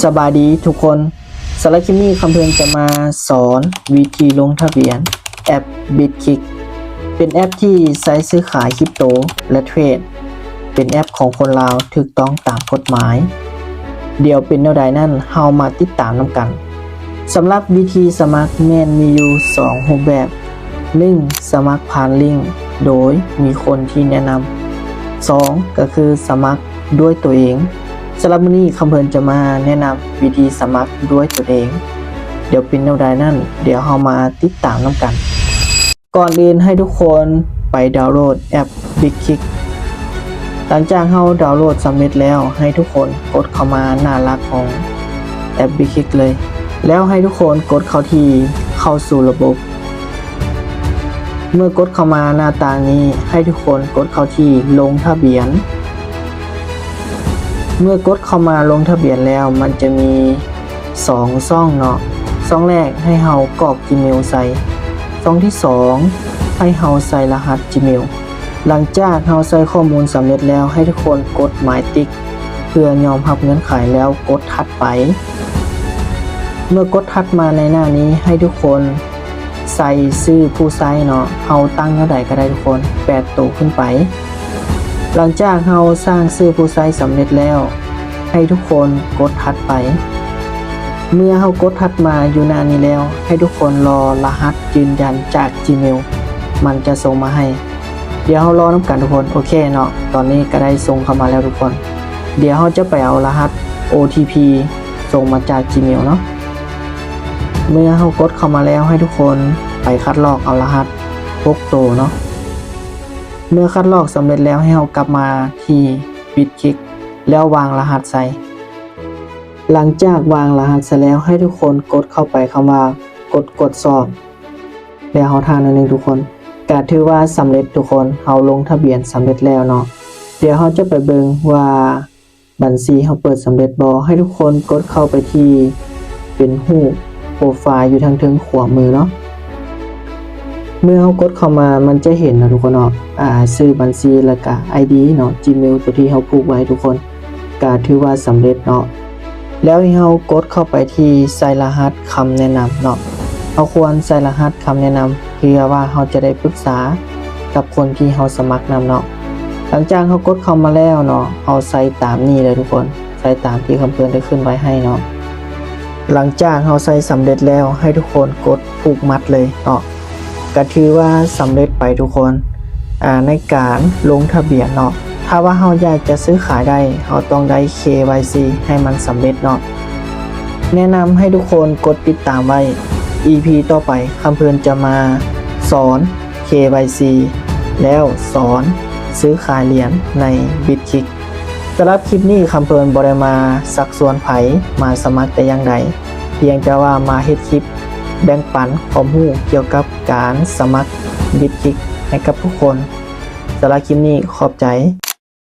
สบายดีทุกคนสารบคลิปนี้คำเพื่อนจะมาสอนวิธีลงทะเบียนแอป Bitkick เป็นแอปที่ใช้ซื้อขายคริปโตและเทรดเป็นแอปของคนลาวถูกต้องตามกฎหมายเดี๋ยวเป็นแนวใดนั่นเฮามาติดตามนำกันสำหรับวิธีสมัครแม่นมีอยู่2รูปแบบ1สมัครผ่านลิงก์โดยมีคนที่แนะนำ2ก็คือสมัครด้วยตัวเองสำหรับวันนี้คำเพิ่นจะมาแนะนำวิธีสมัครด้วยตัวเองเดี๋ยวเป็นแนวใดนั่นเดี๋ยวเรามาติดตามนำกันก่อนอื่นให้ทุกคนไปดาวน์โหลดแอป Bitkick หลังจากเราดาวน์โหลดสำเร็จแล้วให้ทุกคนกดเข้ามาหน้าหลักของแอป Bitkick เลยแล้วให้ทุกคนกดเข้าที่เข้าสู่ระบบเมื่อกดเข้ามาหน้าต่างนี้ให้ทุกคนกดเข้าที่ลงทะเบียนเมื่อกดเข้ามาลงทะเบียนแล้วมันจะมี2ช่องเนาะช่องแรกให้เฮากรอก Gmail ใส่ช่องที่2ให้เฮาใส่รหัส Gmail หลังจากเฮาใส่ข้อมูลสำเร็จแล้วให้ทุกคนกดหมายติ๊กเพื่อยอมรับเงื่อนไขแล้วกดถัดไปเมื่อกดถัดมาในหน้านี้ให้ทุกคนใส่ชื่อผู้ใช้เนาะเฮาตั้งเท่าใดก็ได้ทุกคน8ตัวขึ้นไปหลังจากเราสร้างชื่อผู้ใช้สำเร็จแล้วให้ทุกคนกดถัดไปเมื่อเรากดถัดมาอยู่หน้านี้แล้วให้ทุกคนรอรหัสยืนยันจาก Gmail มันจะส่งมาให้เดี๋ยวเรารอน้ำกันทุกคนโอเคเนาะตอนนี้ก็ได้ส่งเข้ามาแล้วทุกคนเดี๋ยวเราจะไปเอารหัส OTP ส่งมาจาก Gmail เนาะเมื่อเรากดเข้ามาแล้วให้ทุกคนไปคัดลอกเอารหัส6ตัวเนาะเมื่อคัดลอกสำเร็จแล้วให้เรากลับมาที่ Bitkick แล้ววางรหัสใส่หลังจากวางรหัสเสร็จแล้วให้ทุกคนกดเข้าไปคำว่ากดสอบแล้วเราทานนึงทุกคนก็ถือว่าสำเร็จทุกคนเราลงทะเบียนสำเร็จแล้วเนาะเดี๋ยวเราจะไปเบิ่งว่าบัญชีเราเปิดสำเร็จบ่ให้ทุกคนกดเข้าไปที่เป็นรูปโปรไฟล์อยู่ทางถึงขวามือเนาะเมื่อเรากดเข้ามามันจะเห็นนะทุกคนเนาะชื่อบัญชีแล้วก็ ID เนาะ Gmail ตัวที่เราผูกไว้ทุกคนก็ถือว่าสำเร็จเนาะแล้วให้เรากดเข้าไปที่ใส่รหัสคำแนะนำเนาะเราควรใส่รหัสคำแนะนำเพื่อว่าเราจะได้ปรึกษากับคนที่เราสมัครนำเนาะหลังจากเรากดเข้ามาแล้วเนาะเราใส่ตามนี้เลยทุกคนใส่ตามที่คำเตือนได้ขึ้นไว้ให้เนาะหลังจากเราใส่สำเร็จแล้วให้ทุกคนกดผูกมัดเลยเนาะก็ถือว่าสำเร็จไปทุกคนในการลงทะเบียนเนาะถ้าว่าเราอยากจะซื้อขายได้เราต้องได้ KYC ให้มันสำเร็จเนาะแนะนำให้ทุกคนกดติดตามไว้ EP ต่อไปคำเพื่อนจะมาสอน KYC แล้วสอนซื้อขายเหรียญใน Bitkick สำหรับคลิปนี้คำเพื่อนบ่ได้มาสักส่วนไผมาสมัครแต่อย่างใดเพียงแต่ว่ามาเฮ็ดคลิปแบ่งปันความรู้เกี่ยวกับการสมัคร Bitkick ให้กับทุกคนสำหรับคลิปนี้ขอบใจ